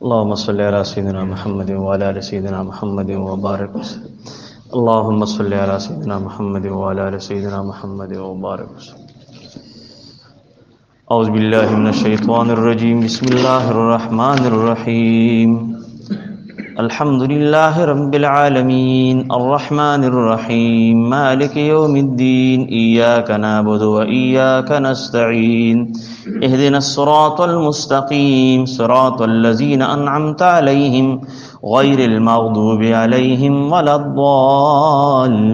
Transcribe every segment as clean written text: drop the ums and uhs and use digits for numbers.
اللهم صل على سيدنا محمد وعلى ال سيدنا محمد وبارك وسلم. اللهم صل على سيدنا محمد وعلى ال سيدنا محمد وبارك وسلم. أعوذ بالله من الشيطان الرجيم. بسم الله الرحمن الرحيم. الحمد لله رب العالمين الرحمن الرحيم مالك يوم الدين إياك نعبد وإياك نستعين اهدنا الصراط المستقيم صراط الذين أنعمت عليهم غير المغضوب عليهم ولا الضالين.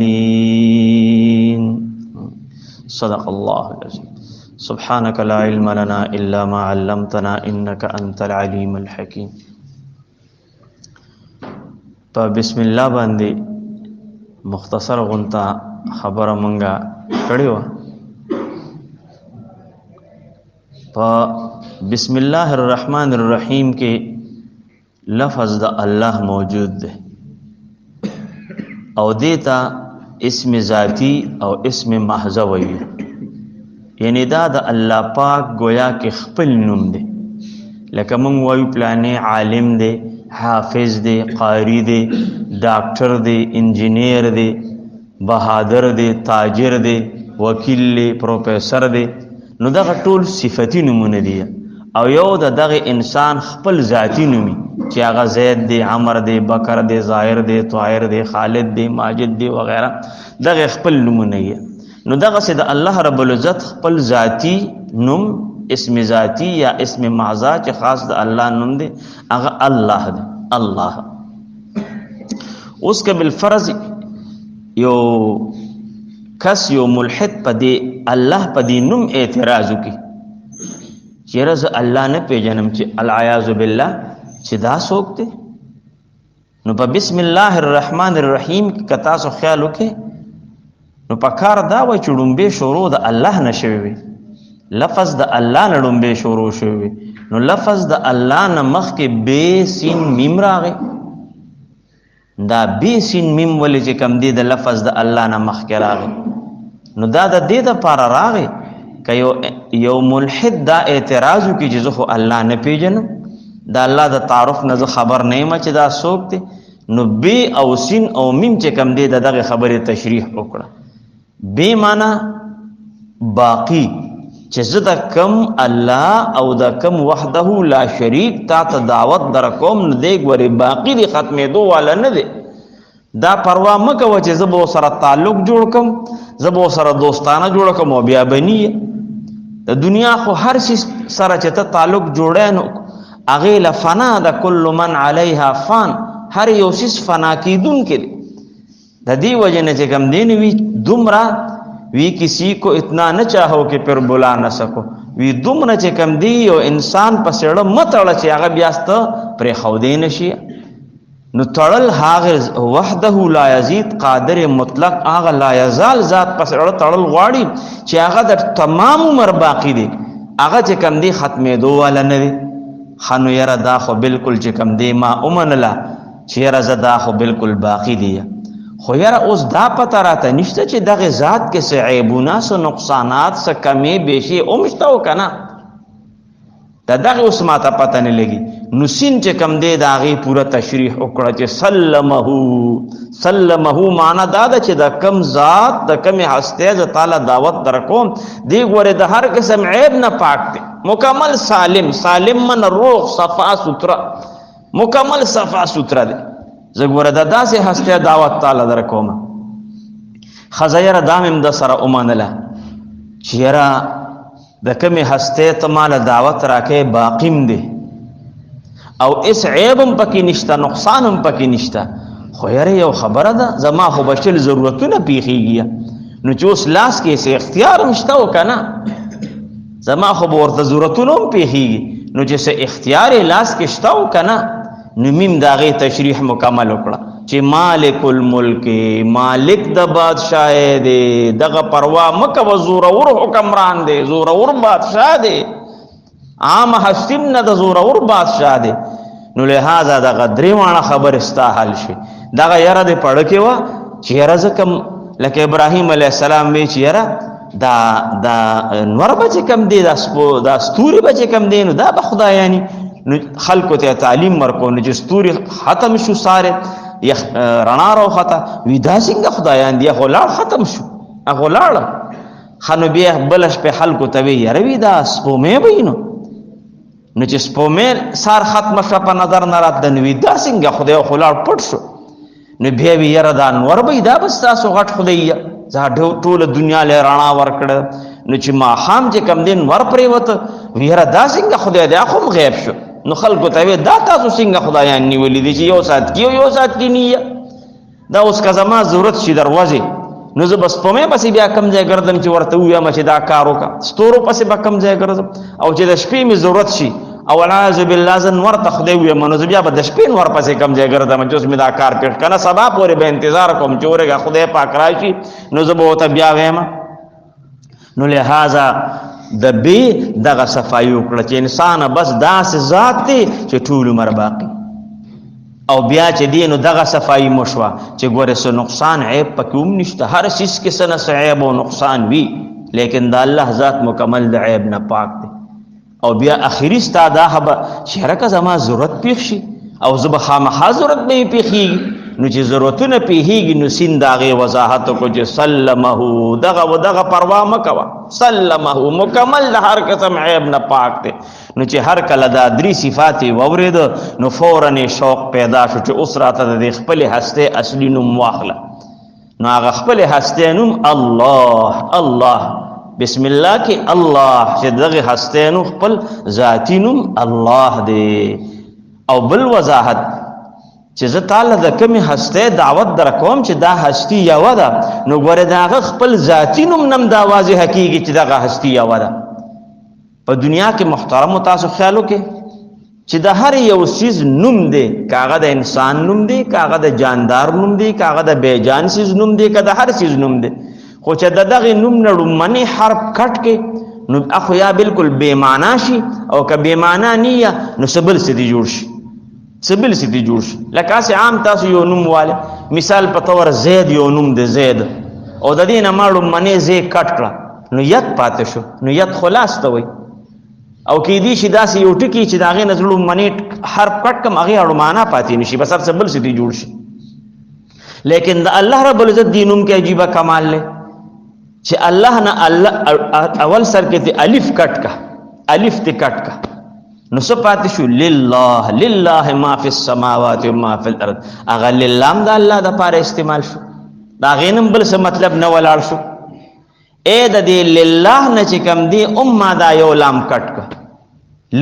صدق الله العظيم. سبحانك لا علم لنا إلا ما علمتنا إنك أنت العليم الحكيم. په بسم الله باندې مختصر غونتا خبره مونږه کړې و. په بسم الله الرحمن الرحیم کې لفظ د الله موجود دی او دیتا اسم ذاتی او اسم محض وی، یعنی دا د الله پاک گویا کې خپل نوم دی. لکه مونږ وایو پلانې عالم دی، حافظ دی، قاری دی، ډاکټر دی، انجینیر دی، بهادر دی، تاجر دی، وکیل دی، پروفیسر دی. نو دغه ټول صفتی نومونه دي او یو دغه انسان خپل ذاتی نومي چې هغه زید دی، عمر دی، بکر دی، ظاهر دی، طاهر دی، خالد دی، ماجد دی وغیرہ. دغه خپل نومونه یې. نو دغه سي د الله رب العزت خپل ذاتی نوم اسم ذاتی یا اسم معزا چې خاص د الله نوم دی هغه الله دی. الله اوس که بالفرض یو کس یو ملحد په دی الله په دی نوم اعتراض وکړي چې رز الله نه پیژنم چې العیاذ بالله چې دا څوک دی، نو په بسم الله الرحمن الرحیم کې کتا سو خیال وکړي نو په کار دا وای چې ډومبه شروع د الله نشوي وي، لفظ د الله نه ډومبه شروع شوی، نو لفظ د الله نه مخکې بے سین میم راغی. دا بے سین میم ولې چې کم دی د لفظ د الله نه مخکې راغی، نو دا د دې دپاره راغی که یو ملحد دا اعتراض وکړي چې زه خو الله نه پیژنم، د الله د تعارف نه زه خبر نه یم چې دا څوک دی، نو بے او سین او میم چې کم دی د دغې خبرې تشریح وکړه. بے معنا باقی چې زه د کم الله او د کم وحده لا شریک تا ته دعوت در کوم نو دی ګورې باقي دی، ختمېدو والا نه دی. دا پروا مه کوه چې زه به ورسره تعلق جوړ کړم، زه به ورسره دوستانه جوړ کړم او بیا به نه د دنیا خو هر شي سره چې ته تعلق جوړی نو هغې له فنا د کل من علیها فان، هر یو څیز فنا کیدونکی دی. د دې وجې نه چې کوم دی نه وي دومره وی کسی کو اتنا نہ چاہو کہ پھر بلا نہ سکو، وی دومره چې کم دی یو انسان په سړه متړه چې هغه بیاست پرې خودې نشي. نو تړل هغه وحده لا یزید قادر مطلق هغه لا یزال ذات په سړه تړل غواړي چې هغه د تمام عمر باقی دی، هغه چې کم دی ختمېدو والا نه دی. خنو یره دا خو بالکل چې کم دی ما اومنله چې یره زه دا خو بالکل باقی دی، خو یاره اوس دا پته راته نشته چې دغه ذات کې څه عیبونه، څه نقصانات، څه کمې بیشي هم شته او که نه، د دغې اوس ماته پته نه لګي. نو سین چې کم دی د هغې پوره تشریح وکړه چې سلمه معنا دا ده چې د کم ذات د کمې هستۍ زه تاله دعوت در کوم دی ګورې د هر قسم عیب نه پاک دی، مکمل سالم. سالم من روغ صفا ستره، مکمل صفا ستره دی. زه ګوره د داسې هستۍ دعوت تعالی در کومه. ښځه یره دا مې د سره ومنله چې یره د کمې هستۍ ته ماله دعوت راکوې باقیم دی او اس عیب هم پکې نشته، نقصان هم پکې نشته، خو یره یو خبره ده زما خو به شل ضرورتونه پیښیږي، نو چې اوس لاس کې څه اختیار هم شته او که نه، زما خو به ورته ضرورتونه هم پیښیږي، نو چې څه اختیار یې لاس کې شته او که نه، نو میم د هغې تشریح مکمل وکړه چې مالک الملک، مالک د بادشاہ دی، دغه پروا مه کوه، زورور حکمران دی، زورور بادشاہ دی، عام هستیم نه د زورور بادشاہ دی. نو لہذا دغه درې واړه خبرې ستا حل شي. دغه یره دې پړه کې وه چې یره زه کوم لکه ابراهیم علیه السلام وی چې یره دا نور به چې کم دی، دا ستوري به چې کم دی، نو دا به خدایاني نو خلکو ته تعلیم ورکو نو چې ستوري ختم شو ساره رڼا راوخته وي دا څنګه خدایان دي خو لاړ ختم شو هغه لاړ خنو بیا بل شپه خلکو ته وی یاره وي دا سپومې وینو نو چې سپومې سار ختم شو په نظر نه رات د نوې دا څنګه خدای خو لاړ پټ شو نو بیا وی یاره دا نور به دا بس تاسو غټ خدای زه ټول دنیا له رڼا ورکړه نو چې ما خام چې کم دین ور پرې وته ویره دا څنګه خدای دا خو غیب شو نو خلکو ته دا تاسو څنګه خدایان نیولې دي چې یو سات کې یو سات کې نه دا اوس که زما ضرورت شي دروازه نو زه بس په مې بس بیا کم ځای ګرځم چې ورته وایم چې دا کار وکړه ستورو پسې به کم ځای ګرځم او چې د شپې مې ضرورت شي او اعوذ بالله زن ورته خدای وایم نو زه بیا به د شپې ور پسې کم ځای ګرځم چې اوس مې دا کار پیښ کنه سبا پورې به انتظار کوم چې ورګه خدای پاک راشي نو زه به وته بیا وایم نو لہذا د بی دغه صفایي وکړه چې انسان بس داسې ذات دی چې ټول عمر باقی او بیا چې دینو دغه صفایي مشوا چې ګوره سو نقصان عیب پکې هم نشته هر شیز کې سنه عیب او نقصان وی لیکن د الله ذات مکمل د عیب نه پاک دی او بیا اخیری ستا دا شرکه زما ضرورت پیښ شي او زه به خامخا ضرورت به پیښیږي نو چې ضرورتونه پیښیږي نو سین داغه وضاحت کو چې سلمه دغه پروا مکوا سلمه مکمل د هر قسم عیب نه پاک دی نو چې هر کله دا درې صفات وورید نو فورا شوق پیدا شو چې اوس راته د خپل هسته اصلي نوم واخله نو هغه خپل هسته نوم الله بسم الله کې الله چې دغه هسته نوم خپل ذاتی نوم الله دی او بل وضاحت چې زه تعالی د کمی هسته دعوت در کوم چې دا هستی یو ده نو ګوره دا خپل ذاتی نوم نم دا واضح کیږي چې دا هستی یو ده په دنیا کې محترم تاسو خیال وکړئ چې د هر یو چیز نوم دی کاغه د انسان نوم دی کاغه د جاندار نوم دی کاغه د بیجان چیز نوم دی کاغه د هر چیز نوم دی خو چې دغه نوم نړو منی حرف کټ کې نو اخو یا بالکل بے معنا شي او که بے معنا نیه نو سبل سدي جوړ شي سبل سدي جوړ شي لکه اسه عام تاسو یو نوم والے مثال په تور زید یو نوم دی زید او د دې نه ماړو منی زی کټ کړه نو یت پاتې شو نو یت خلاص ته وي او کې دې شي داسې یو ټکی چې داغه نزلو منی حرف کټ کم هغه اړو معنا پاتې نشي بس هر سبل سدي جوړ شي لیکن د الله رب العزت دینوم کې عجیب کمال له چې الله نه الله اول سر کې ته الف کټ کا الف ته کټ کا نو صفات شو لله ما فی السماوات و ما فی الارض اغه لله د الله د پاره استعمال شو دا غینم بل څه مطلب نه ولاړ شو اے د دې لله نه چې کم دی امه دا یو لام کټ کا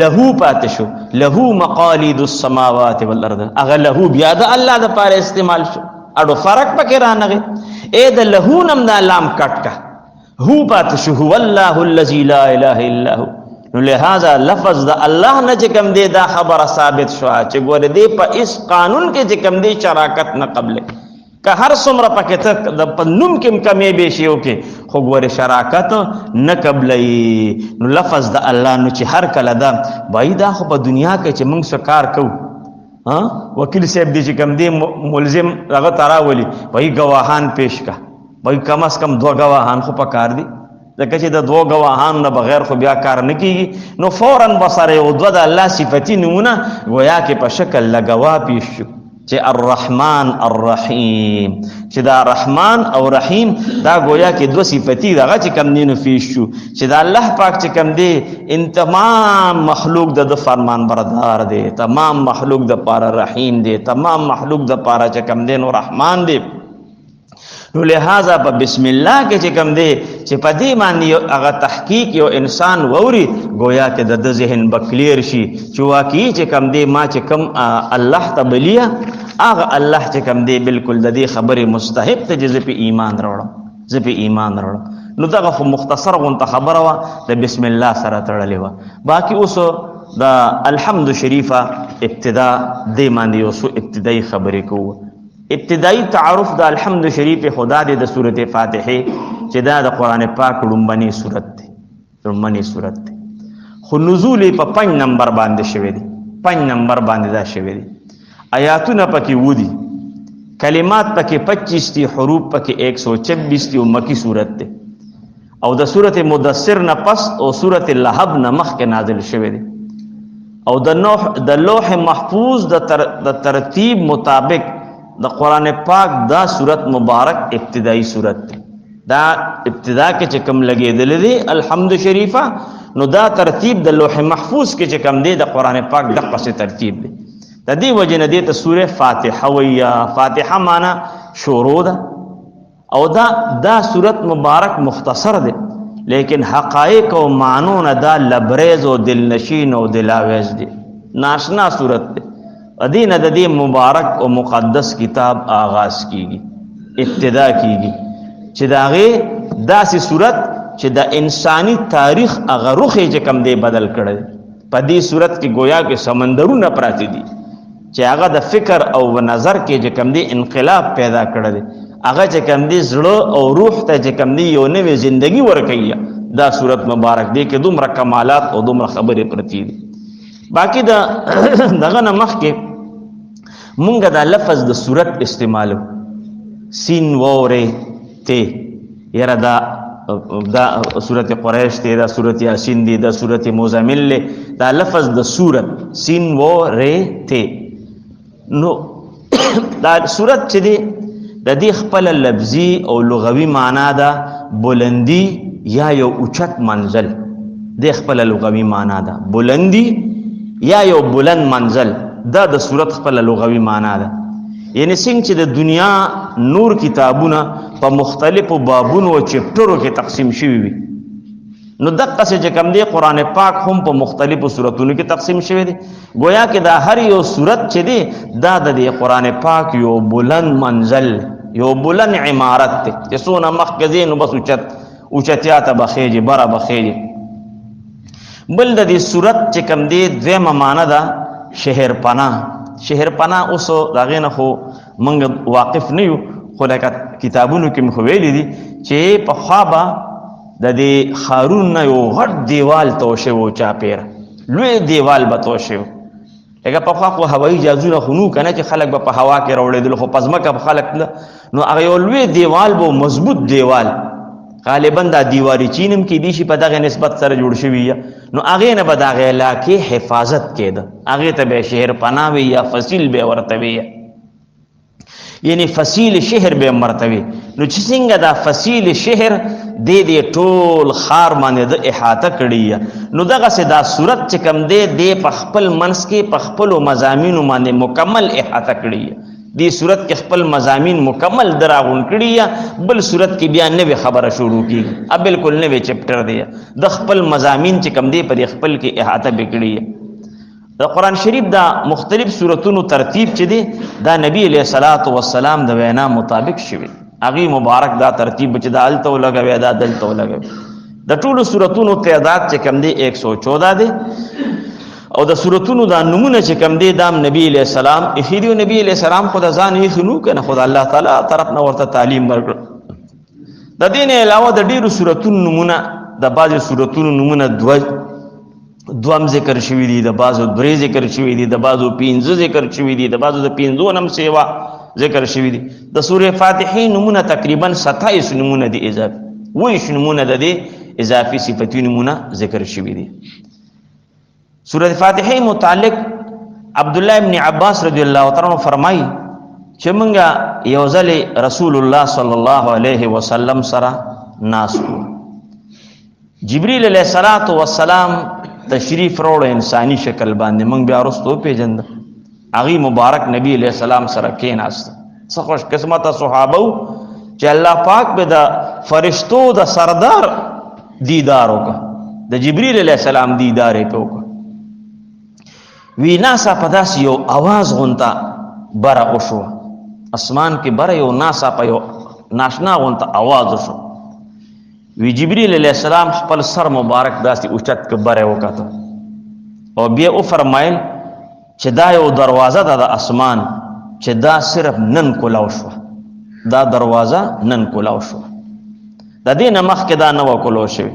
له پات شو له مقاليد السماوات والارض اغه له بیا د الله د پاره استعمال شو اړو فرق پکې رانغه اے د له نم دا لام کټ کا هو پات شو هو الله الذي لا اله الا هو نو لہذا لفظ د الله نه چې کم دی دا خبره ثابت شو چې ګوره دی په اس قانون کې چې کم دی شراکت نه قبل که هر څومره پکې ته د پنوم کې کمې به شي او کې خو ګوره شراکت نه قبلې نو لفظ د الله نو چې هر کله دا بای دا خو په دنیا کې چې موږ کار کوو وکیل صاحب دی چې کم دی ملزم هغه تراولي وای گواهان پیش کا وای کم از کم 2 گواهان خو پکار دي ځکه چې د 2 گواهان نه بغیر خو بیا کار نه کیږي نو فورا بصره او د الله صفتی نمونه گویا کې په شکل لګوا پیش شو چې الرحمن الرحیم چې دا رحمان او رحیم دا گویا کې 2 صفتی دغه چې کم نینو پیش شو چې دا الله پاک چې کم دی ان تمام مخلوق د فرمان بردار دی تمام مخلوق د پاره رحیم دی تمام مخلوق د پاره چې کم دی نو رحمان دی نو لہذا په بسم الله کې چې کم دی چې په دې باندې هغه تحقیق یو انسان ووري گویا کې د ذهن بکلیر شي چې واقعي چې کم دی ما چې کم الله تبلیه هغه الله چې کم دی بالکل د دې خبره مستحق ته چې په ایمان راوړم نو دا خو مختصر غونته خبره وا د بسم الله سره تړلې وا باقي اوس د الحمد شریفه ابتدا دې باندې اوس ابتدایي خبرې کوو ابتدائی تعارف د الحمد شریف خدا دې د سورته فاتحه چې دا د قران پاک لومبني سورته ده خو نزول په 5 نمبر باندې شوی دی 5 نمبر باندې دا شوی دی آیاتونه پکې ودی کلمات پکې 25 دي حروف پکې 126 دي او مکی سورته ده او د سورته مدثر نه پس او سورته لهب نه مخ کې نازل شوی دی او د لوح محفوظ د ترتیب مطابق د قرآن پاک دا صورت مبارک ابتدائی صورت دی. دا ابتدا کې چې کوم لګېدلې دی الحمد شریفه، نو دا ترتیب د لوح محفوظ کې چې کوم دی د قرآن پاک دغه څه ترتیب دی. د دې وجه نه دې ته سوره فاتحه وایي. فاتحه معنا شروع ده، او دا صورت مبارک مختصر دی، لیکن حقائق او معنو نه دا لبریز او دلنشین او دلاویز دی، ناشنا صورت دی. ادین د دې مبارک او مقدس کتاب آغاز کیږي، ابتدا کیږي، چې داغه داسې صورت چې د انساني تاریخ هغه روخه چې کم دی بدل کړي. په دې صورت کې گویا کې سمندرونه پراته دي چې هغه د فکر او نظر کې چې کم دی انقلاب پیدا کړي دي. هغه چې کم دی زړه او روح ته چې کم دی یو نوې ژوندۍ ورکوي. دا صورت مبارک دی کې دومره کمالات او دومره خبرې پرتی دي. باقی دغه نه مخکې مونږ دا لفظ د صورت استعمالو، سین ووره ته، یاره دا صورت قریش ته، دا صورت یاسین دی، دا صورت مزمل له، دا لفظ د صورت سین ووره ته. نو دا صورت چې دی د دې خپل لفظي او لغوي معنا ده بلندی یا یو اوچت منزل. د خپل لغوي معنا ده بلندی یا یو بلند منزل. دا د صورت خپل لغوي معنا ده. یعنی څنګه چې د دنیا نور کتابونه په مختلفو بابونو او چپټرو کې تقسیم شوي وي، نو دغه څه چې کوم دی قرآن پاک هم په مختلفو صورتونو کې تقسیم شوی دی. گویا کې دا هر یو صورت چې دی دا د قرآن پاک یو بلند منزل، یو بلند عمارت دی چې څونه مخکې ځي نو بس اوچتیا ته بخیږي، بره بخیږي. بل د دې صورت چې کوم دی دویمه معنا ده شهر پناه. شهر پناه اوس دغه نه خو موږ واقف نه یو، خو لکه کتابونو کې مخ ویلي دي چې په خوابه د دې خارون نه یو غټ دیوال توشه و چاپیره، لوی دیوال به توشه و. لکه په خوا خو هوایي جهازونه خو نو کنه چې خلک به په هوا کې راوړېدل، خو په ځمکه به خلک نو هغه یو لوی دیوال به مضبوط دیوال، غالبا دا دیواری چینم کې دي شي په دغه نسبت سره جوړ شوی یا نو هغه نه به دغه علاقې حفاظت کېده، هغه ته به شهر پناه وي یا فصیل به ورته وي، یعنی فصیل شهر به مرتوي. نو چې څنګه دا فصیل شهر دې ټول خار باندې د احاطه کړی، نو دغه سه دا صورت چې کم دې په خپل منس کې په خپل مضامینو باندې مکمل احاطه کړی. دې صورت کې خپل مضامین مکمل دراغون کړی، بل صورت کې بیا نوې خبره شروع کیږي، اب بالکل نوې چپټر دی د خپل مضامین چې کم دې په خپل کې احاطه وکړي. د قرآن شریف دا مختلف سورتونو ترتیب چې دی دا نبی علیہ الصلوۃ والسلام د وینا مطابق شوی. هغه مبارک دا ترتیب چې دا الته لګوي دا دلته لګوي. د ټولو سورتونو تعداد چې کم دی 114 دی، او د سورتونو دا نمونه چې کم دی دام نبی علیہ السلام اخیریو. نبی علیہ السلام خدا ځان یې خنو کنه، خدا الله تعالی طرف نه ورته تعلیم ورکړ. د دین علاوه د ډیرو سورتونو نمونه، د بعضو سورتونو نمونه دوام ذکر شوی دی، د بعضو درې ذکر شوی دی، د بعضو 15 ذکر شوی دی، د بعضو د 15 نم سیوا ذکر شوی دی. د سوره فاتحه نمونه تقریبا 27 نمونه دی اضافي، 20 نمونه د دې اضافي صفتی نمونه ذکر شوی دی. سوره فاتحه متعلق عبد الله ابن عباس رضی الله تعالی عنہ فرمایي چې مونږه یو ځل رسول الله صلی الله علیه وسلم سره ناس کو، جبرئیل علیہ السلام تشریف راوړ انساني شکل باندې، مونږ بیا وروسته پیژند. هغه مبارک نبی علیہ السلام سره کېناست. څه خوش قسمته صحابه چې الله پاک به د فرشتو د سردار دیدار وکړه، د جبرئیل علیہ السلام دیدار یې وکړه. وی ناسا په داسې یو आवाज غونته بره وشوه، اسمان کې بره یو ناسا په یو ناشنا غونته आवाज وشو. وی جبرئیل علیہ السلام خپل سر مبارک داسې اوچت کې بره وکړه او بیا او فرمایل چې دا یو دروازه ده د اسمان چې دا صرف نن کولاو شو، دا دروازه نن کولاو شو، د دې نه مخکې دا نه و کولو شوی،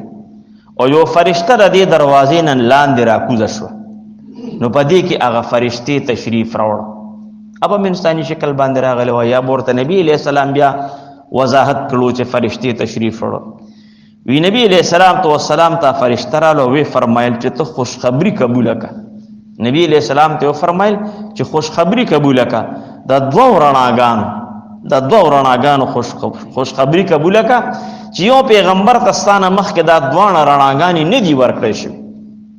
او یو فرشته د دې دروازې نن لاندې راکوزه شو. نو په دې کې هغه فرشتي تشریف راوړ، اب هم انساني شکل باندې راغلی و. یا ورته نبی علیہ السلام بیا وضاحت کړو چې فرشتي تشریف راوړ. وی نبی علیہ السلام ته فرشته رااله، وی فرمایل چې ته خوشخبری قبول کړه نبی علیہ السلام ته فرمایل چې خوشخبری قبول کا د دوه رڼاګانو خوشخبری قبول کا چې یو پیغمبر تستانه مخکې دا دوه رڼاګانی نه دی ورکړی شوی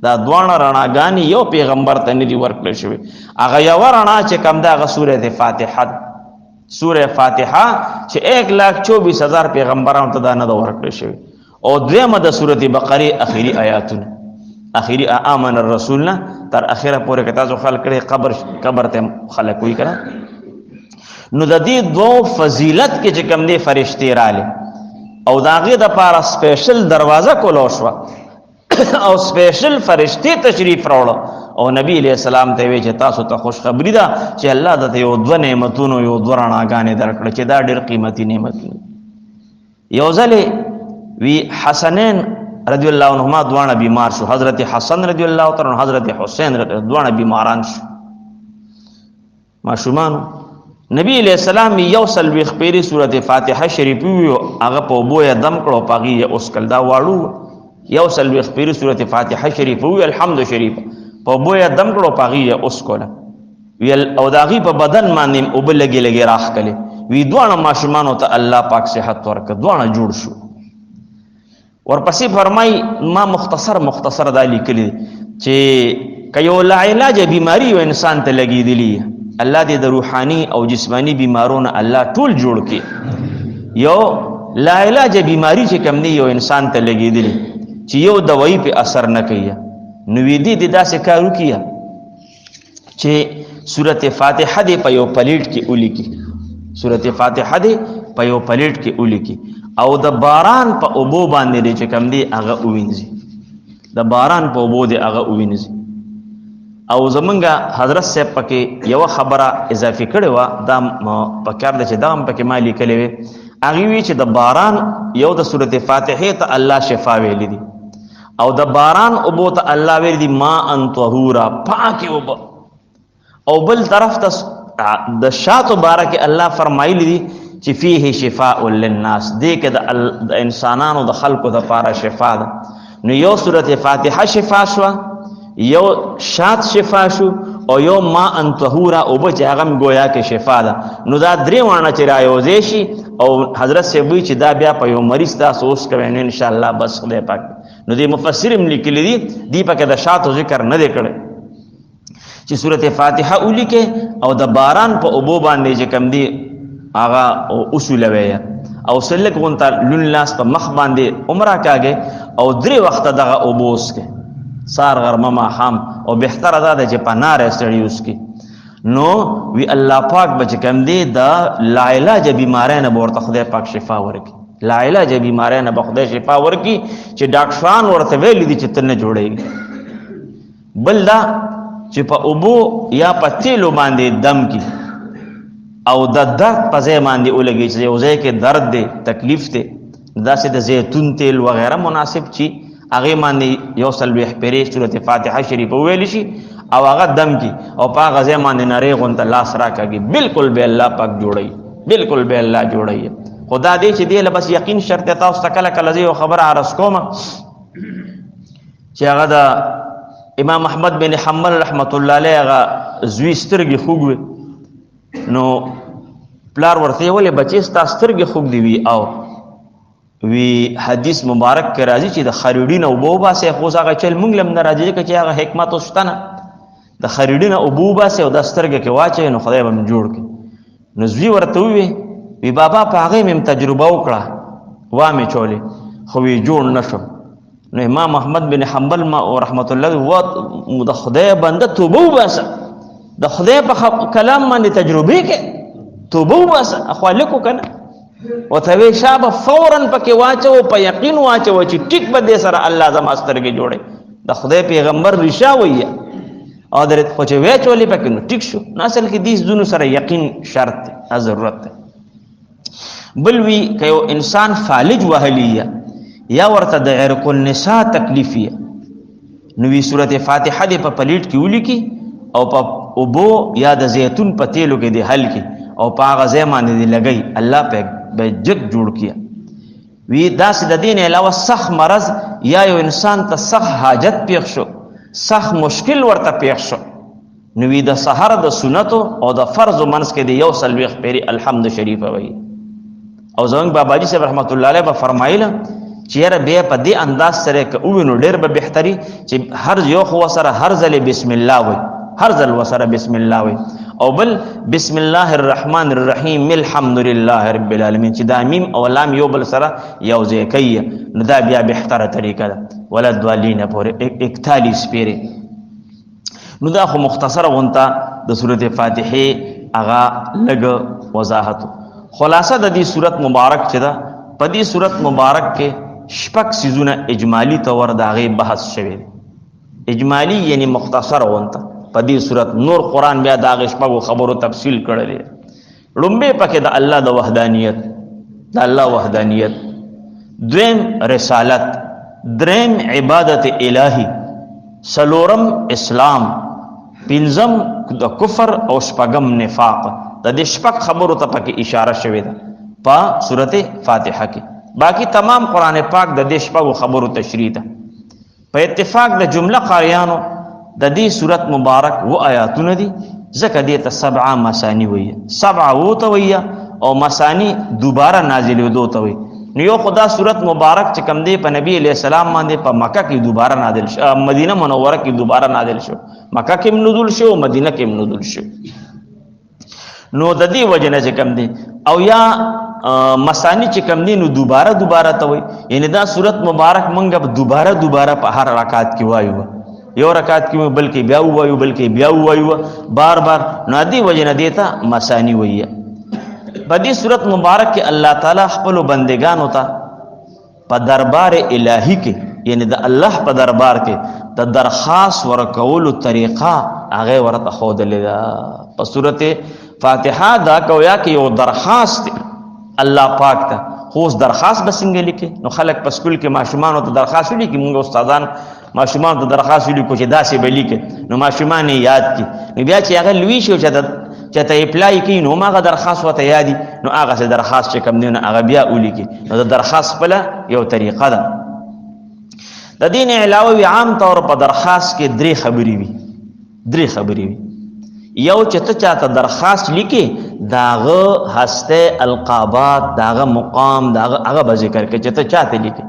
دا دوه رڼاګانی یو پیغمبر ته نه دی ورکړی شوی هغه یو رڼا چې کوم دا هغه سورۃ فاتحه سورہ فاتحه چې 1,24,000 پیغمبرانو ته دا نه ورکړی شوی او دویمه د سورۃ بقره اخیری آیاتونه اخیری آمن الرسول نه تر اخره پورې کتا ځو خلق کړي قبر ته خلق وی کړه نو د دې دوه فضیلت کې چې کوم دي فرشتي رااله او داغه د پاره سپیشل دروازه کولو شو او سپیشل فرشتي تشریف راوړو او نبی علیہ السلام ته وی چې تاسو ته خوش خبری ده چې الله د یو دوه نعمتونو یو دوه رڼاګانې درکړه چې دا ډېر قیمتي نعمتونه یو ځلې وی حسنین رضی الله عنهما دوانه بیمار شو حضرت حسن رضی الله تعالی عنہ حضرت حسین دوانه بیماران شو ماشومان نبی علیہ السلام یو سلوی خپيري سورۃ فاتحه شریف وی هغه په بوې دم کړو پاغي اوس کل دا واړو یو سلوی خپيري سورۃ فاتحه شریف وی الحمد شریف په بوې دم کړو پاغي اوس کوله وی او داغي په بدن باندې او بل لګي راخ کله وی دوانه ماشومان ته الله پاک صحت ورک دوانه جوړ شو ورپسې فرمای ما مختصر دا لیکلی چې کيو لا علاج بیماری و انسان ته لګیدلی الله دې د روحاني او جسمانی بیمارونو الله ټول جوړ کړي یو لا علاج بیماری چې کوم دی یو انسان ته لګیدلی چې یو دوايي په اثر نه کوي نو وی دې داسې کارو کیه چې سورۃ فاتحه دې په یو پلیټ کې ولیکي سورۃ فاتحه دې په یو پلیټ کې ولیکي او د باران په اوبو باندې چې کوم دی هغه ووینځي د باران په اوبو دی هغه ووینځي او زمونږه حضرت صاحب پکې یو خبره اضافه کړې و دا پکار د چې دا هم پکې ما لیکلې وي هغه وی چې د باران یو د سورۃ فاتحه ته الله شفا ویل دي او د باران اوبو ته الله ویل دي ما ان طهورا پاکي اوب او بل طرف ته د شاتو بارک الله فرمایلی دي چې فيه شفاء للناس دې کې د انسانانو د خلقو د لپاره شفا ده نو یو سورۃ فاتحه شفا شو یو شات شفا شو او یو ما ان طهورا او به هغه گویا کې شفا ده نو دا درې وانه چې رايوځي شي او حضرت سیبوی چې دا بیا په یو مریض تاسو اوس کوي ان شاء الله بس خدای پاک نو دې مفسرین لیکلي دي دی پکې د شاتو ذکر نه دی کړی چې سورۃ فاتحه ولیکه او د باران په اوبو باندې چې کم دی هغه اصول وی او سلک غونتا لون لاس په مخ باندې عمره کاږي او درې وخت دغه اوبوس کې سار غرمه ما خام او بهتر ادا د چې پنار استډیوس کې نو وی الله پاک بچ کم دی دا لا علاج بیمارانه ورته خدای پاک شفا ورکي لا علاج بیمارانه به خدای شفا ورکي چې ډاکټران ورته ویل دي چې تنه جوړيږي بل دا چې په اوبو یا په تیلو باندې دم کی او د درد په ځای باندې ولګي چې یو ځای کې درد دی تکلیف دی داسې د زیتون تیل وغیرہ مناسب چی هغه باندې یو سلوي خپري سورۃ فاتحه شریف ویل شي او هغه دم کی او په هغه ځای باندې نری غونته لاس راکاږي بالکل به الله پاک جوړي بالکل به الله جوړي خدا دې چې دې لبس یقین شرط تاسو تکله کله یو خبر عرض کوم چې هغه د امام احمد بن حنبل رحمت الله علیه هغه زوی سترګې خوګوي نو پلار ورته ولې بچی ستا سترګې خوګ دی وی او وی حدیث مبارک کې راځي چې د خریډین او بوبا سه خو هغه چل مونږ لم نه راځي چې هغه حکمت وشتنه د خریډین او بوبا سه او د سترګې کې واچي نو خدای به جوړ کړي نو زوی ورته وی بابا په هغه مم تجربه وکړه وا مې چولې خو وی جوړ نشو نو امام احمد بن حنبل ما رحمت الله و د خدای بنده توبه وباسه د خدای په کلام باندې تجربه کې توبه وباسه اخوالکو کنه وتوی شابه فورا پکې واچو په یقین واچو چې ټیک به دې سره الله زما سترګې جوړي د خدای پیغمبر رشا وایي او درته خو چې وچولې پکې نو ټیک شو نو اصل کې دې زونو سره یقین شرط ضرورت بل وی کيو انسان فالج وهلیه یا ورته د عرق النساء تکلیفیه نو وی سورۃ فاتحه دې په پلیټ کې ولیکي او په اوبو یا د زیتون په تیلو کې دې حل کې او په هغه ځای باندې دې لګي الله په به جگ جوړ کیا وی داس د دین علاوه سخت مرض یا یو انسان ته سخت حاجت پیښ شو سخت مشکل ورته پیښ شو، نو وی د سحر د سنتو او د فرض منځ کې د یو سلويخ پیری الحمد شریفه وی. او زمونږ باباجي صاحب رحمت الله علیه به فرمایله چې یاره بیا په دې انداز سره که ووینو ډېر به بهتري چې هر یو خو سره هر ځلې بسم الله وی، هر ځل وسره بسم الله وی، او بل بسم الله الرحمن الرحیم الحمد لله رب العالمین چې دا میم او لام یو بل سره یو ځای کوي، نو دا بیا بهتره طریقه ده. ولدوالین پورې 41 پیری. نو دا خو مختصره غونته د سورته فاتحه هغه لږ وضاحت. خلاصه د دې سورت مبارک چې ده، په دې سورت مبارک کې شپږ سیزونه اجمالی طور د هغې بحث شوی دی. اجمالی یعنی مختصر غونته په دې سورت. نور قرآن بیا د هغې شپږو خبرو تفصیل کړی دی. لومبې پکې د الله د وحدانیت، د الله وحدانیت، دویم رسالت، دریم عبادت الهی، سلورم اسلام، پنځم د کفر او شپږم نفاق. د دې شپږ خبرو ته پکې اشاره شوې ده په سورته فاتحه کې. باقی تمام قرآن پاک د دې شپږو خبرو تشریح ده. په اتفاق د جمله قاریانو د دې سورت مبارک و آیاتونه دي، ځکه دې ته 7 مسانی وایي. 7 وته وایي او مسانی دوباره نازلېدو ته وایي. نو یو خدا سورت مبارک چې کوم دی په نبی علیہ السلام باندې په مکه کې دوباره نازل شو، مدینه منوره کې دوباره نازل شو، مکه کې نزول شو، مدینه کې نزول شو. نو د دې وجه نه چې کوم دی او یا مسانی چې کوم دی نو دوباره ته وایي. یعنی دا سورت مبارک مونږ به دوباره په هر رکعت کې وایو، یو رکعت کې بلکې بیا وایو، بلکې بیا وایو بار. نو دې وجه نه دیتا مسانی وایي. په دې سورت مبارک کې الله تعالی خپل بندگانو ته په دربار الهی کې، یعنی د الله په دربار کې د درخواست ورکولو طریقه هغه ورته ښودلې ده. په سورت فاتحه دا کویا کې یو درخواست الله پاک ته، خو اوس درخواست به څنګه لیکي؟ نو خلک په سکول کې ماشومانو ته درخواست ولیکي. مونږ استادان ماشومانو ته درخواست ولیکو چې داسې به لیکي، نو ماشومان یې یاد کړي. نو بیا چې هغه لوی شي چې ته اپلای کوي، نو هغه درخواست ورته یادي، نو هغه څه درخواست چې کوم دی نو هغه بیا ولیکي. نو د درخواست خپله یو طریقه ده. د دې نه علاوه عام طور په درخواست کې 3 خبرې وي. یو چې ته چاته درخواست لیکي، داغه هسته القابات، داغه مقام، داغه هغه به ذکر کوي چې ته چاته لیکي.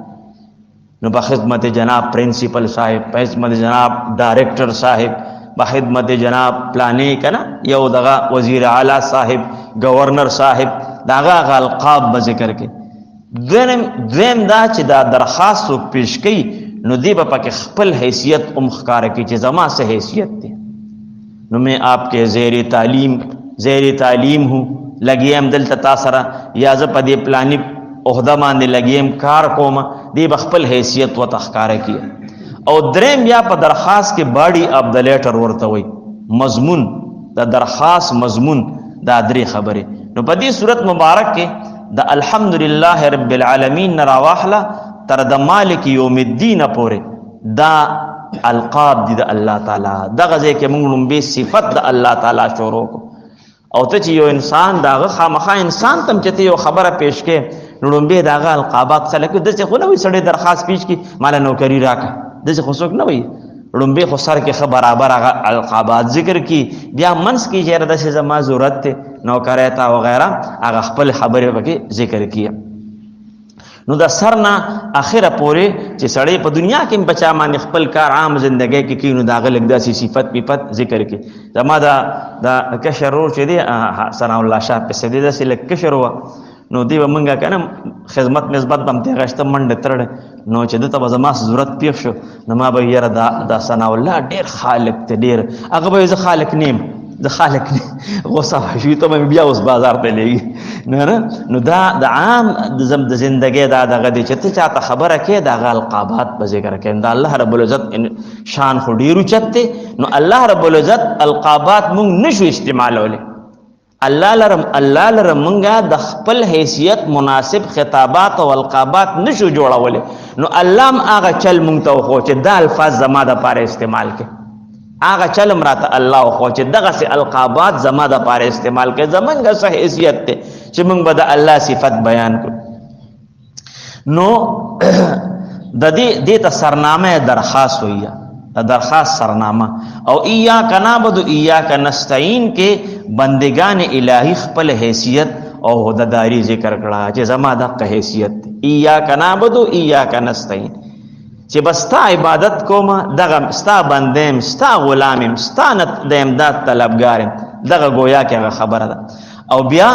نو په خدمت جناب پرنسپل صاحب، په خدمت جناب ډایرکټر صاحب، په خدمت جناب پلانې کنه یو دغه وزیر اعلی صاحب، گورنر صاحب، داغه القاب به ذکر کوي. دویم دا چې دا درخواست پیش کوي، نو دی به پکې خپل حیثیت ښکاره کوي چې زما څه حیثیت دی. نو میں آپ کے زیر تعلیم ہوں، لگیم دلتا تاثرہ، یا زه په دې پلانی عہدہ باندې لگیم کار کوم، دی بخپل حیثیت و تخکاره کیه. او دریم بیا په درخواست کې باډي اف د لیټر ورته وي، مضمون د درخواست مضمون، دا 3 خبرې. نو په دې صورت مبارک کې د الحمدلله رب العالمین راواخله تر د مالک یوم الدین پورې دا القاب دي د الله تعالی. دغه ځای کې موږ لومبې صفت د الله تعالی شروع کو. او ته چې یو انسان داغه خامخا انسان تم چې یو خبره پیش کې، نو لومبې داغه القابات سره کې دغه خو نه وي سړی درخواست پیش کی مال نوکری راکا، دغه خو څوک نه وي. لومبې خو سر کې خبر برابر هغه القابات ذکر کی، بیا منس کې چې د څه زما ضرورت ته نوکری تا وغیرہ هغه خپل خبره پکې ذکر کی. نو دا سرنا اخره پورې چې سړی په دنیا کې بچا باندې خپل کار عام ژوندۍ کې کینو دا غلګ داسې صفت په ذکر کې. زما دا کشرو چې دی ثنا الله شاه په سدي داسې لک کشرو، نو دی ومنګه کنه خدمت نسبت بم ته غشت منډ ترړ، نو چې دته به زما ضرورت پیښ شو، نو ما به یره دا ثنا الله ډیر خالق ته ډیر هغه به زه خالق نیم، د خالق غوسه شوی ته بیا اوس بازار ته لګي. نو دا د عام د زندګۍ دا دغه دی چې ته چاته خبره کې د القابات په ذکر کې دا الله رب العزت شان خو ډیر اوچت دی. نو الله رب العزت القابات مونږ نشو استعمالولی. الله لرم مونږه د خپل حیثیت مناسب خطابات او القابات نشو جوړولی. نو الله هم هغه چل مونږ ته خو چې دا الفاظ زما د پاره استعمال کې، هغه چل مراته الله خو چې دغه سي القابات زما د پاره استعمال کې، زمونږه څه حیثیت ته چې مونږ به د الله صفت بیان کړو. نو د دې ته سرنامه درخواست وایي. درخواست سرنامه. او ایاک نعبد و ایاک نستعین کې بندگان الهی خپل حیثیت او عہدیداری ذکر کړه چې زما د حیثیت ایاک نعبد و ایاک نستعین، چې بستا عبادت کوم، دغه ستا بندیم، ستا غلامیم، ستا د امداد طلبګارم. دغه گویا کې خبره ده. او بیا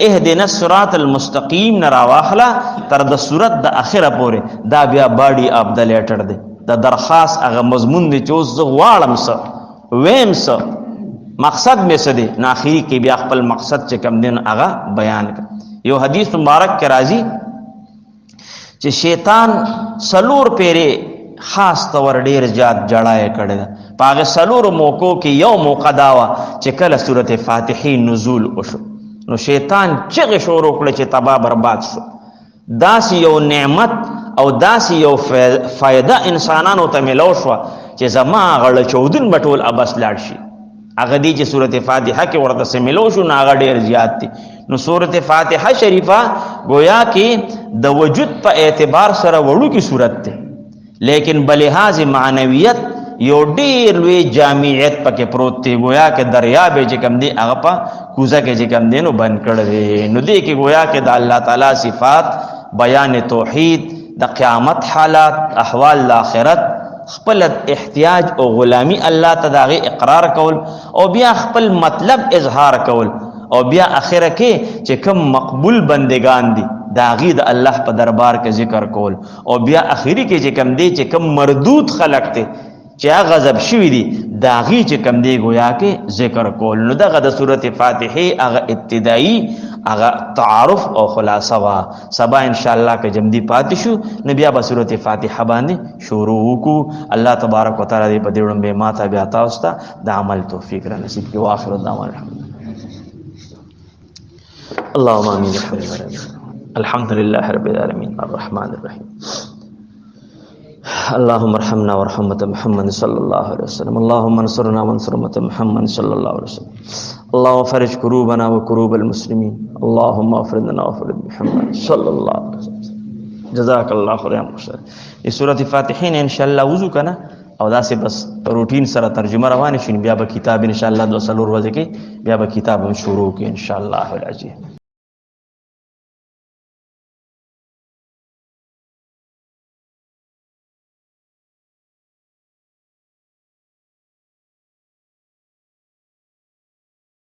اهدنا الصراط المستقیم نه راواخله تر د صورت د اخره پورې، دا بیا باډي اف د لیټر دی، د درخواست هغه مضمون دی چې اوس زه غواړم څه ویم څه مقصد مې څه دی، نو اخري کې بیا خپل مقصد چې کوم دی هغه بیان کړه. یو حدیث مبارک کې راځي چې شیطان سلور پیره خاص طور ډیر زیات جړای کړی ده. په هغه سلور موقعو کې یو موقع دا وه چې کله سورت فاتحې نزول وشو، نو شیطان چغې شروع کړه چې تباه برباد شو. داسې یو نعمت او داسې یو فایده انسانانو ته ملو شوه چې زما هغه چودون به ټول ابس لاړ شي. هغه دی چې سورت فاتحه کې ورته څه ملو شو نو هغه ډېر زیات دی. نو سورت فاتحه شریفه گویا کې د وجود په اعتبار سره وړوکې صورت دی، لیکن بلحاظ معنویت یو ډیر لوی جامعیت پکې پروت دی. گویا کې دریاب چې کوم دی هغه په کوزه کې چې کوم دی نو بند کړی دی. نو دی کې گویا کې د الله تعالی صفات، بیان توحید، د قیامت حالات، احوال د آخرت، خپل احتیاج او غلامی الله ته داغه اقرار کول، او بیا خپل مطلب اظهار کول، او بیا اخره کې چې کوم مقبول بندگان دي داغه د الله په دربار کې ذکر کول، او بیا اخري کې چې کوم دی چې کوم مردود خلق ته چې هغه غضب شوی دي داغه چې کوم دی گویا کې ذکر کول. نو دغه د سورته فاتحه هغه ابتدایي هغه تعارف او خلاصه وا. سبا ان شاء الله که جمدی پاتې شو نو بیا به سورته فاتحه باندې شروع وکړو. الله تبارک وتعالى دې په دې وړاندې ماته بیا تاسو ته د عمل توفیق را نصیب کړي. واخر الدعوان اللهم امين. الحمد لله رب العالمين الرحمن الرحيم. اللهم ارحمنا وارحم امة محمد صلى الله عليه وسلم. اللهم انصرنا وانصر امة محمد صلى الله عليه وسلم. اللهم فرج كروبنا وكروب المسلمين. اللهم افرج لنا وافرج محمد صلى الله عليه وسلم. جزاك الله خير يا مشر. سورة فاتحين ان شاء الله وضو کنا او دا سه بس روټین سره ترجمه روان شي، بیا به کتاب ان شاء الله 2 ورځې کې بیا به کتاب شروع کې ان شاء الله العزیز.